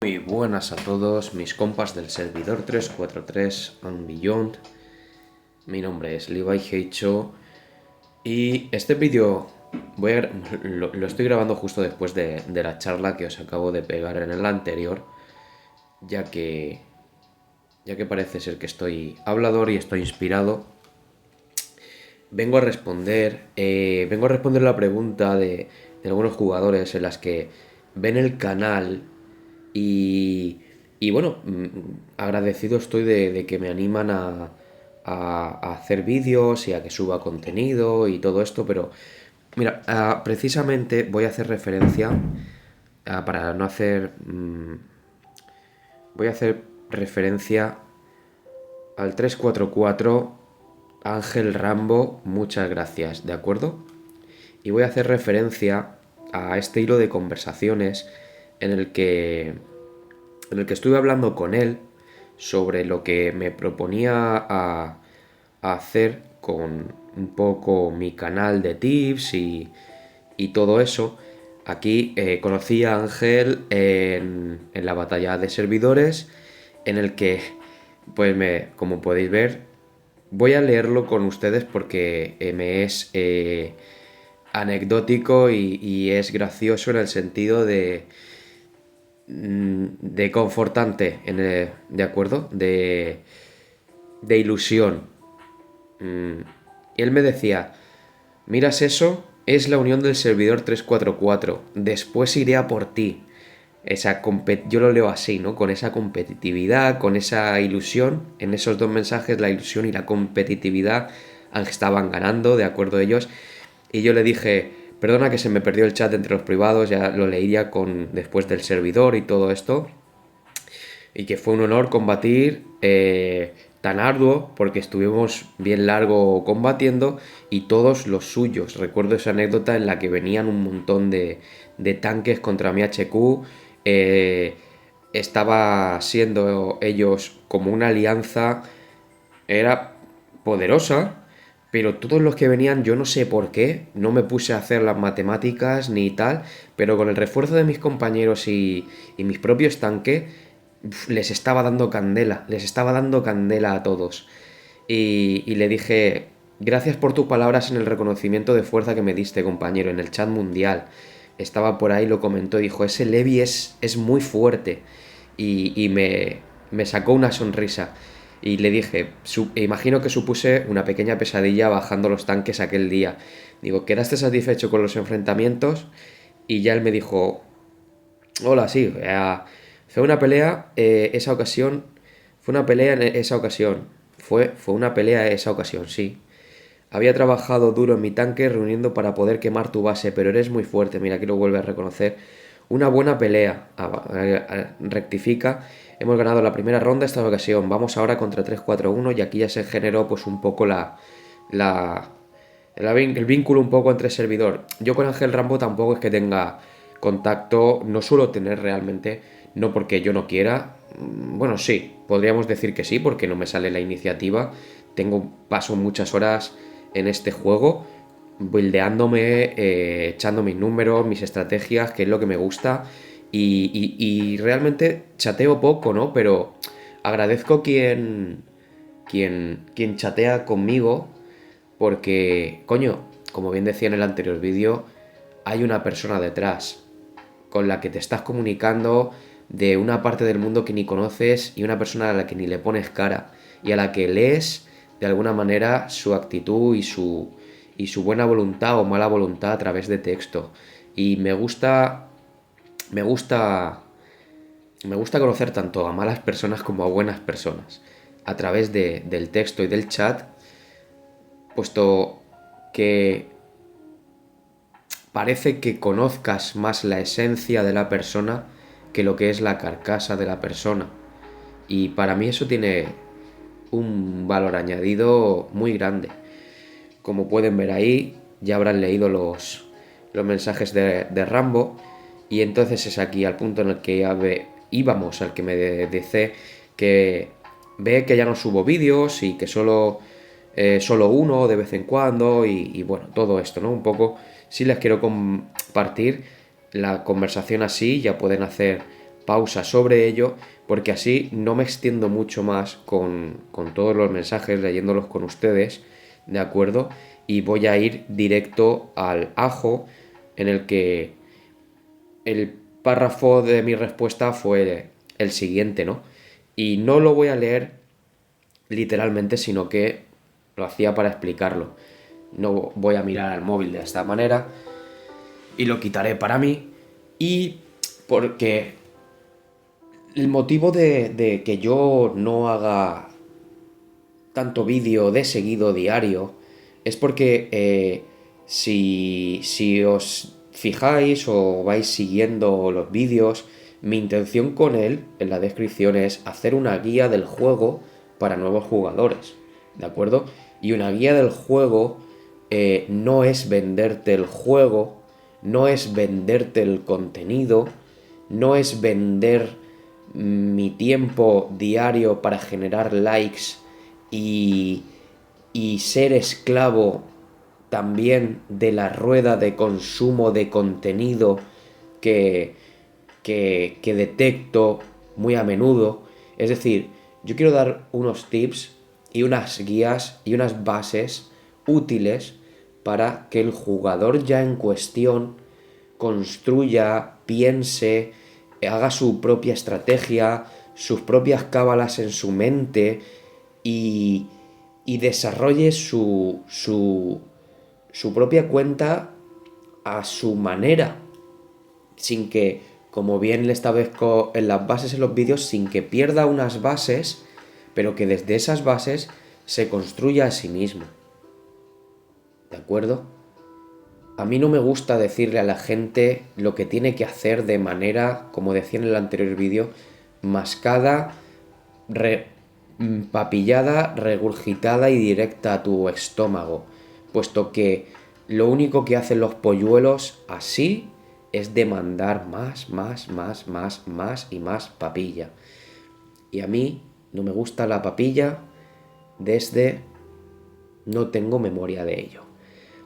Muy buenas a todos mis compas del servidor 343 and Beyond. Mi nombre es Levi Heicho y este vídeo lo estoy grabando justo después de la charla que os acabo de pegar en el anterior, ya que parece ser que estoy hablador y estoy inspirado. Vengo a responder la pregunta de algunos jugadores en las que ven el canal y bueno, agradecido estoy de que me animan a hacer vídeos y a que suba contenido y todo esto, pero mira, precisamente voy a hacer referencia, para no hacer... voy a hacer referencia al 344 Ángel Rambo, muchas gracias, ¿de acuerdo? Y voy a hacer referencia a este hilo de conversaciones en el que estuve hablando con él sobre lo que me proponía a hacer con un poco mi canal de tips y todo eso. Aquí conocí a Ángel en la batalla de servidores, en el que, pues como podéis ver, voy a leerlo con ustedes porque me es anecdótico y es gracioso en el sentido de confortante, ¿de acuerdo? De ilusión. Y él me decía, miras eso, es la unión del servidor 344, después iré a por ti. Yo lo leo así, ¿no? Con esa competitividad, con esa ilusión, en esos dos mensajes la ilusión y la competitividad estaban ganando, de acuerdo ellos. Y yo le dije, perdona que se me perdió el chat entre los privados, ya lo leería después del servidor y todo esto. Y que fue un honor combatir tan arduo, porque estuvimos bien largo combatiendo y todos los suyos. Recuerdo esa anécdota en la que venían un montón de tanques contra mi HQ. Estaba siendo ellos como una alianza, era poderosa, pero todos los que venían, yo no sé por qué, no me puse a hacer las matemáticas ni tal, pero con el refuerzo de mis compañeros y mis propios tanques, les estaba dando candela, a todos. Y le dije, gracias por tus palabras en el reconocimiento de fuerza que me diste, compañero, en el chat mundial. Estaba por ahí, lo comentó, dijo, ese Levi es muy fuerte. Y me sacó una sonrisa. Y le dije, imagino que supuse una pequeña pesadilla bajando los tanques aquel día. Digo, ¿quedaste satisfecho con los enfrentamientos? Y ya él me dijo, hola, sí, fue una pelea esa ocasión, fue una pelea en esa ocasión, fue una pelea esa ocasión, sí. Había trabajado duro en mi tanque reuniendo para poder quemar tu base, pero eres muy fuerte, mira, aquí lo vuelve a reconocer. Una buena pelea, rectifica. Hemos ganado la primera ronda esta ocasión, vamos ahora contra 3-4-1 y aquí ya se generó pues un poco la, el vínculo un poco entre servidor. Yo con Ángel Rambo tampoco es que tenga contacto, no suelo tener realmente, no porque yo no quiera, bueno, sí, podríamos decir que sí, porque no me sale la iniciativa, paso muchas horas en este juego, buildeándome, echando mis números, mis estrategias, que es lo que me gusta, y realmente chateo poco, ¿no? Pero agradezco quien chatea conmigo, porque, coño, como bien decía en el anterior vídeo, hay una persona detrás con la que te estás comunicando de una parte del mundo que ni conoces y una persona a la que ni le pones cara y a la que lees de alguna manera su actitud y su buena voluntad o mala voluntad a través de texto. Y me gusta, me gusta conocer tanto a malas personas como a buenas personas a través del texto y del chat, puesto que parece que conozcas más la esencia de la persona que lo que es la carcasa de la persona. Y para mí eso tiene un valor añadido muy grande. Como pueden ver ahí, ya habrán leído los mensajes de Rambo. Y entonces es aquí al punto en el que íbamos, al que me dice que ve que ya no subo vídeos y que solo uno de vez en cuando y bueno, todo esto, ¿no? Un poco, si les quiero compartir la conversación así, ya pueden hacer pausa sobre ello, porque así no me extiendo mucho más con todos los mensajes, leyéndolos con ustedes, ¿de acuerdo? Y voy a ir directo al ajo, en el que el párrafo de mi respuesta fue el siguiente, ¿no? Y no lo voy a leer literalmente, sino que lo hacía para explicarlo. No voy a mirar al móvil de esta manera y lo quitaré para mí. Y porque el motivo de que yo no haga tanto vídeo de seguido diario es porque si os fijáis o vais siguiendo los vídeos, mi intención con él en la descripción es hacer una guía del juego para nuevos jugadores, ¿de acuerdo? Y una guía del juego no es venderte el juego, no es venderte el contenido, no es vender mi tiempo diario para generar likes y, y ser esclavo también de la rueda de consumo de contenido que, que detecto muy a menudo. Es decir, yo quiero dar unos tips y unas guías y unas bases útiles para que el jugador ya en cuestión construya, piense, haga su propia estrategia, sus propias cábalas en su mente y, y desarrolle su propia cuenta a su manera, sin que, como bien le establezco en las bases en los vídeos, sin que pierda unas bases, pero que desde esas bases se construya a sí mismo. ¿De acuerdo? A mí no me gusta decirle a la gente lo que tiene que hacer de manera, como decía en el anterior vídeo, mascada, papillada, regurgitada y directa a tu estómago, puesto que lo único que hacen los polluelos así es demandar más y más papilla. Y a mí no me gusta la papilla desde no tengo memoria de ello.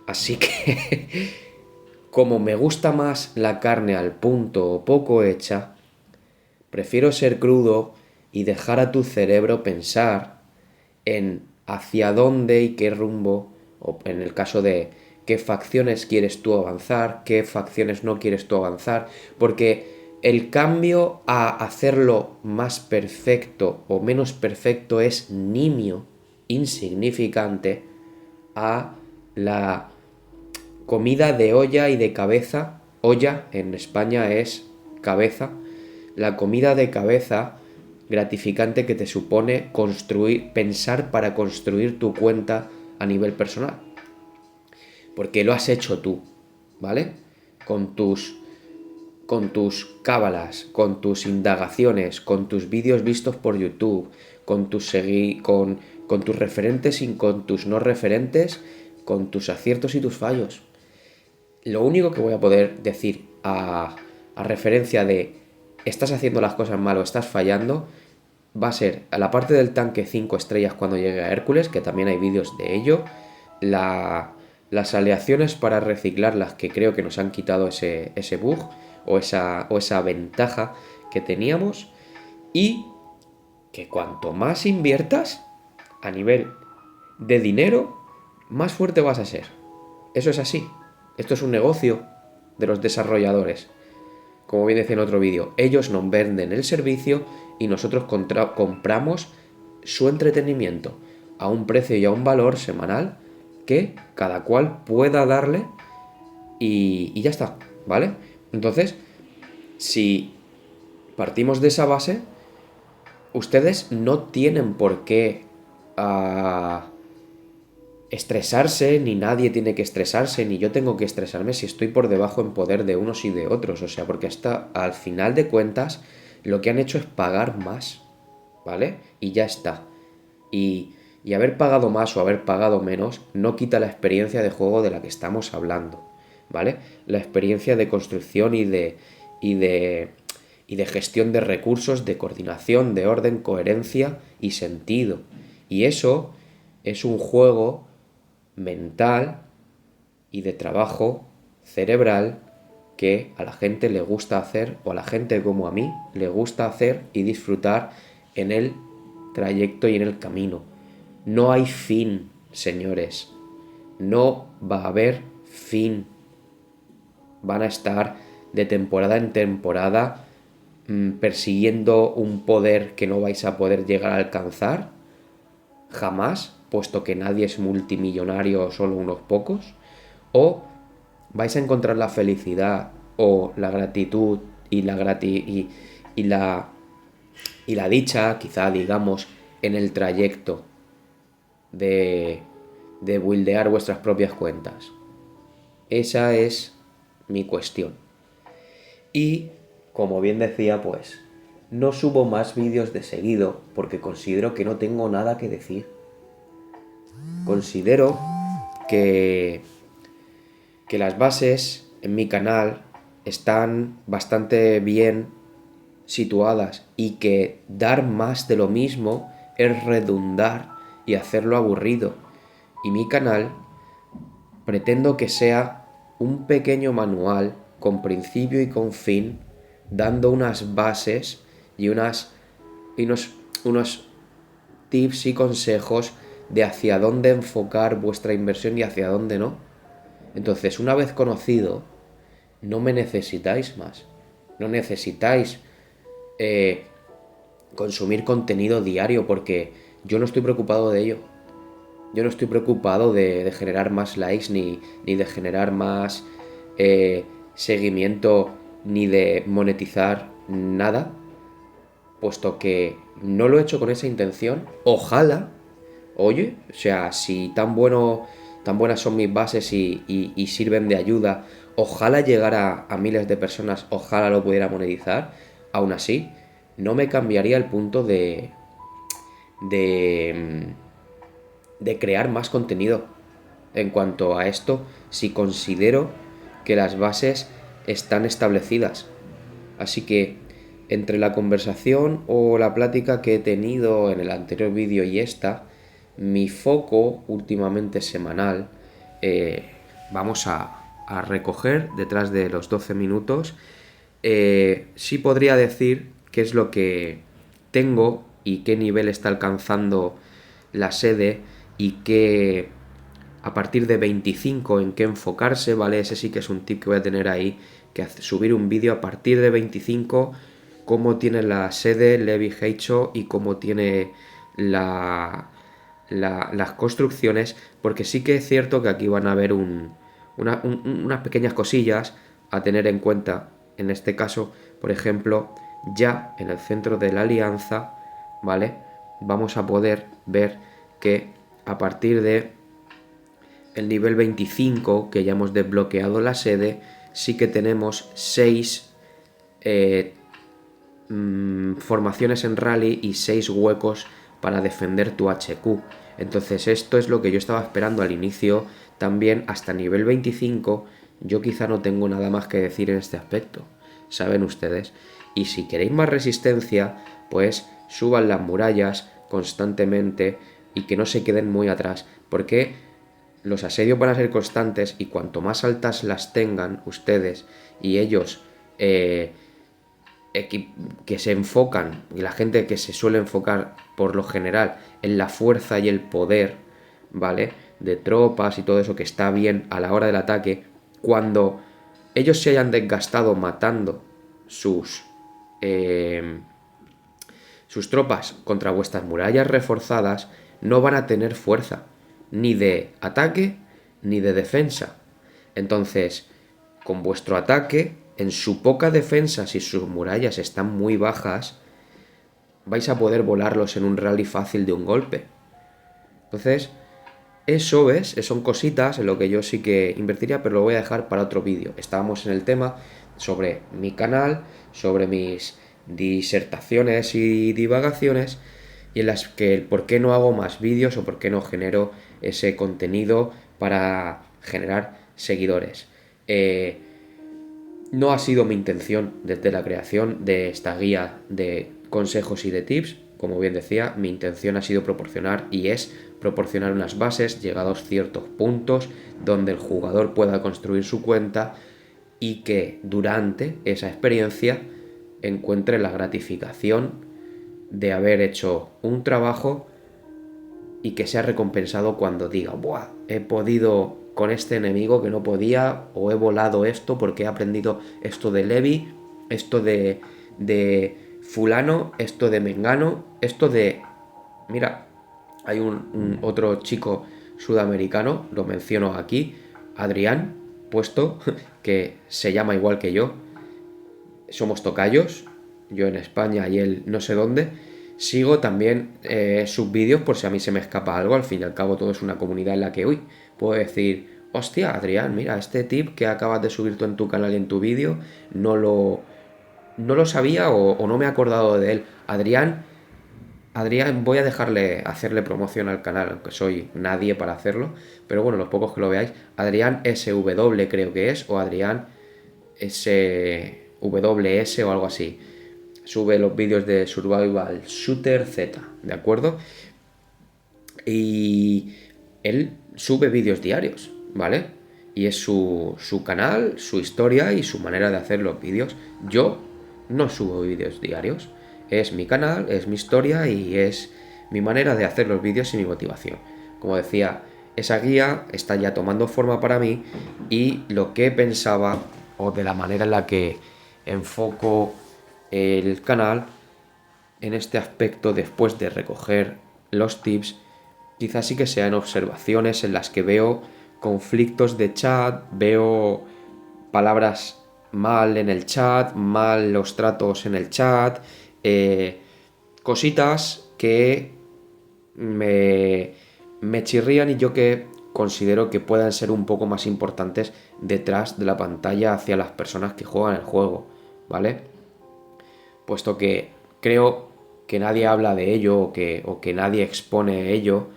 Así que, como me gusta más la carne al punto o poco hecha, prefiero ser crudo y dejar a tu cerebro pensar en hacia dónde y qué rumbo, o en el caso de qué facciones quieres tú avanzar, qué facciones no quieres tú avanzar, porque el cambio a hacerlo más perfecto o menos perfecto es nimio, insignificante, a la comida de olla y de cabeza. Olla en España es cabeza. La comida de cabeza gratificante que te supone construir, pensar para construir tu cuenta a nivel personal. Porque lo has hecho tú, ¿vale? Con tus cábalas, con tus indagaciones, con tus vídeos vistos por YouTube, con tus referentes y con tus no referentes, con tus aciertos y tus fallos. Lo único que voy a poder decir a referencia de estás haciendo las cosas mal o estás fallando va a ser a la parte del tanque 5 estrellas cuando llegue a Hércules, que también hay vídeos de ello, las aleaciones para reciclarlas, que creo que nos han quitado ese bug o esa ventaja que teníamos, y que cuanto más inviertas a nivel de dinero, más fuerte vas a ser. Eso es así. Esto es un negocio de los desarrolladores. Como bien decía en otro vídeo, ellos nos venden el servicio y nosotros compramos su entretenimiento a un precio y a un valor semanal que cada cual pueda darle y ya está, ¿vale? Entonces, si partimos de esa base, ustedes no tienen por qué estresarse, ni nadie tiene que estresarse, ni yo tengo que estresarme si estoy por debajo en poder de unos y de otros. O sea, porque hasta al final de cuentas lo que han hecho es pagar más, ¿vale? Y ya está. Y haber pagado más o haber pagado menos no quita la experiencia de juego de la que estamos hablando, ¿vale? La experiencia de construcción y de gestión de recursos, de coordinación, de orden, coherencia y sentido. Y eso es un juego mental y de trabajo cerebral que a la gente le gusta hacer, o a la gente como a mí, le gusta hacer y disfrutar en el trayecto y en el camino. No hay fin, señores. No va a haber fin. Van a estar de temporada en temporada persiguiendo un poder que no vais a poder llegar a alcanzar jamás, puesto que nadie es multimillonario, solo unos pocos, o vais a encontrar la felicidad o la gratitud y la dicha, quizá digamos, en el trayecto de buildear vuestras propias cuentas. Esa es mi cuestión. Y, como bien decía, pues, no subo más vídeos de seguido porque considero que no tengo nada que decir. Considero que las bases en mi canal están bastante bien situadas y que dar más de lo mismo es redundar y hacerlo aburrido. Y mi canal pretendo que sea un pequeño manual con principio y con fin, dando unas bases y unos tips y consejos de hacia dónde enfocar vuestra inversión y hacia dónde no. Entonces, una vez conocido, no me necesitáis más. No necesitáis consumir contenido diario porque yo no estoy preocupado de ello. Yo no estoy preocupado de generar más likes ni de generar más seguimiento ni de monetizar nada, puesto que no lo he hecho con esa intención. Ojalá, oye, o sea, si tan buenas son mis bases y sirven de ayuda, ojalá llegara a miles de personas, ojalá lo pudiera monetizar. Aún así, no me cambiaría el punto de, de crear más contenido. En cuanto a esto, si considero que las bases están establecidas. Así que entre la conversación o la plática que he tenido en el anterior vídeo y esta, mi foco últimamente semanal, vamos a recoger detrás de los 12 minutos, sí podría decir qué es lo que tengo y qué nivel está alcanzando la sede y qué a partir de 25 en qué enfocarse, ¿vale? Ese sí que es un tip que voy a tener ahí, que subir un vídeo a partir de 25, cómo tiene la sede Levi Heicho y cómo tiene las construcciones, porque sí que es cierto que aquí van a haber unas pequeñas cosillas a tener en cuenta. En este caso, por ejemplo, ya en el centro de la alianza, ¿vale? Vamos a poder ver que a partir de el nivel 25, que ya hemos desbloqueado la sede, sí que tenemos 6 formaciones en rally y 6 huecos para defender tu HQ. Entonces esto es lo que yo estaba esperando al inicio. También hasta nivel 25 yo quizá no tengo nada más que decir en este aspecto, saben ustedes. Y si queréis más resistencia, pues suban las murallas constantemente y que no se queden muy atrás, porque los asedios van a ser constantes y cuanto más altas las tengan ustedes y ellos que se enfocan, y la gente que se suele enfocar por lo general en la fuerza y el poder, ¿vale? De tropas y todo eso que está bien a la hora del ataque, cuando ellos se hayan desgastado matando sus tropas contra vuestras murallas reforzadas, no van a tener fuerza ni de ataque ni de defensa. Entonces, con vuestro ataque, en su poca defensa, si sus murallas están muy bajas, vais a poder volarlos en un rally fácil de un golpe. Entonces, eso son cositas en lo que yo sí que invertiría, pero lo voy a dejar para otro vídeo. Estábamos en el tema sobre mi canal, sobre mis disertaciones y divagaciones, y en las que por qué no hago más vídeos o por qué no genero ese contenido para generar seguidores. No ha sido mi intención desde la creación de esta guía de consejos y de tips. Como bien decía, mi intención ha sido proporcionar y es proporcionar unas bases llegados ciertos puntos donde el jugador pueda construir su cuenta y que durante esa experiencia encuentre la gratificación de haber hecho un trabajo y que sea recompensado cuando diga, ¡buah! He podido con este enemigo que no podía, o he volado esto porque he aprendido esto de Levi, esto de fulano, esto de Mengano, esto de... Mira, hay un otro chico sudamericano, lo menciono aquí, Adrián, puesto, que se llama igual que yo, somos tocayos, yo en España y él no sé dónde. Sigo también sus vídeos por si a mí se me escapa algo. Al fin y al cabo todo es una comunidad en la que, uy, puedo decir, hostia, Adrián, mira, este tip que acabas de subir tú en tu canal y en tu vídeo, no lo sabía o no me he acordado de él. Adrián, voy a hacerle promoción al canal, aunque soy nadie para hacerlo, pero bueno, los pocos que lo veáis, Adrián SW creo que es, o Adrián SWS o algo así. Sube los vídeos de Survival Shooter Z, ¿de acuerdo? Y él sube vídeos diarios, ¿vale? Y es su canal, su historia y su manera de hacer los vídeos. Yo no subo vídeos diarios. Es mi canal, es mi historia y es mi manera de hacer los vídeos y mi motivación. Como decía, esa guía está ya tomando forma para mí y lo que pensaba o de la manera en la que enfoco el canal en este aspecto después de recoger los tips, quizás sí que sean observaciones en las que veo conflictos de chat, veo palabras mal en el chat, mal los tratos en el chat, cositas que me chirrían y yo que considero que puedan ser un poco más importantes detrás de la pantalla hacia las personas que juegan el juego, ¿vale? Puesto que creo que nadie habla de ello o que nadie expone ello,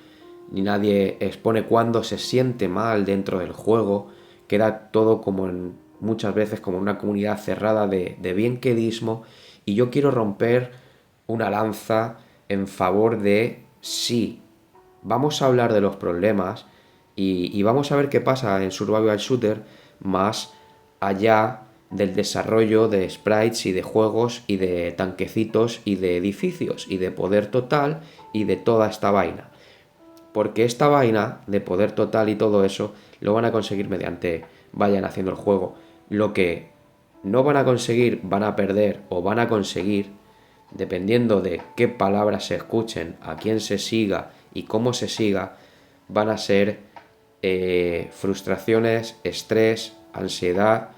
ni nadie expone cuando se siente mal dentro del juego, queda todo como muchas veces como una comunidad cerrada de bienquedismo y yo quiero romper una lanza en favor de sí, vamos a hablar de los problemas y vamos a ver qué pasa en Survival Shooter más allá del desarrollo de sprites y de juegos y de tanquecitos y de edificios y de poder total y de toda esta vaina. Porque esta vaina de poder total y todo eso lo van a conseguir mediante vayan haciendo el juego. Lo que no van a conseguir, van a perder o van a conseguir, dependiendo de qué palabras se escuchen, a quién se siga y cómo se siga, van a ser frustraciones, estrés, ansiedad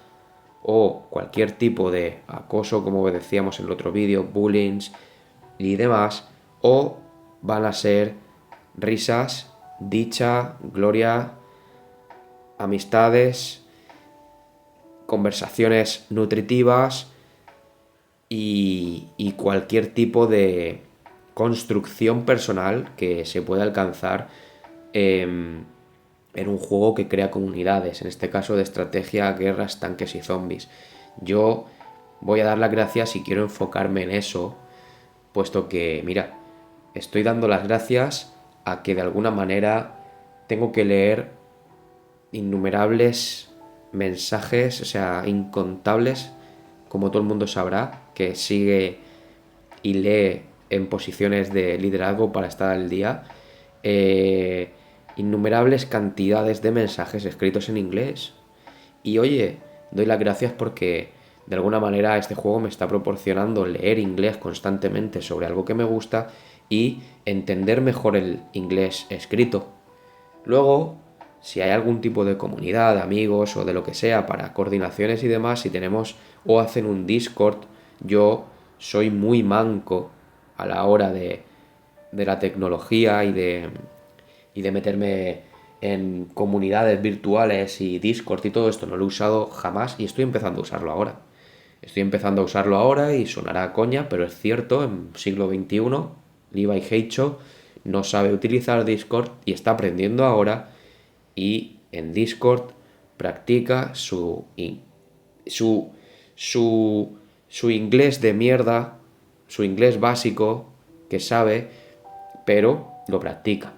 o cualquier tipo de acoso, como decíamos en el otro vídeo, bullying y demás, o van a ser risas, dicha, gloria, amistades, conversaciones nutritivas y cualquier tipo de construcción personal que se pueda alcanzar en un juego que crea comunidades, en este caso de estrategia, guerras, tanques y zombies. Yo voy a dar las gracias y quiero enfocarme en eso, puesto que, mira, estoy dando las gracias a que de alguna manera tengo que leer innumerables mensajes, o sea, incontables, como todo el mundo sabrá, que sigue y lee en posiciones de liderazgo para estar al día, innumerables cantidades de mensajes escritos en inglés. Y oye, doy las gracias porque de alguna manera este juego me está proporcionando leer inglés constantemente sobre algo que me gusta y entender mejor el inglés escrito. Luego, si hay algún tipo de comunidad, de amigos o de lo que sea para coordinaciones y demás, si tenemos o hacen un Discord, yo soy muy manco a la hora de la tecnología y de meterme en comunidades virtuales y Discord y todo esto. No lo he usado jamás y estoy empezando a usarlo ahora. Estoy empezando a usarlo ahora y sonará a coña, pero es cierto, en siglo XXI, Levi Heicho no sabe utilizar Discord y está aprendiendo ahora y en Discord practica su, su inglés de mierda, su inglés básico que sabe, pero lo practica.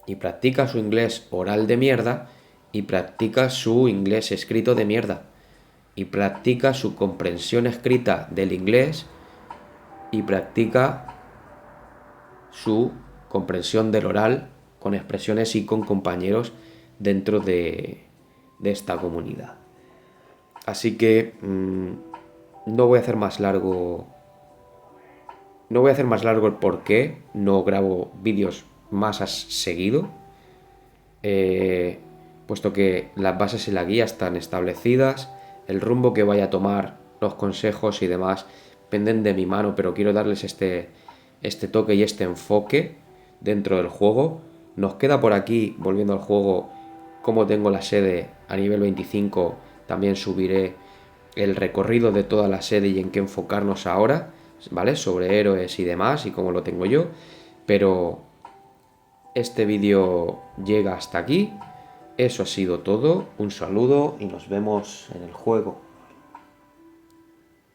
Y practica su inglés oral de mierda y practica su inglés escrito de mierda. y practica su comprensión escrita del inglés y practica su comprensión del oral con expresiones y con compañeros dentro de esta comunidad. Así que no voy a hacer más largo. No voy a hacer más largo el por qué no grabo vídeos más seguido, puesto que las bases en la guía están establecidas, el rumbo que vaya a tomar, los consejos y demás penden de mi mano, pero quiero darles este toque y este enfoque dentro del juego. Nos queda por aquí, volviendo al juego, como tengo la sede a nivel 25, también subiré el recorrido de toda la sede y en qué enfocarnos ahora, ¿vale? Sobre héroes y demás y cómo lo tengo yo, pero este vídeo llega hasta aquí. Eso ha sido todo, un saludo y nos vemos en el juego.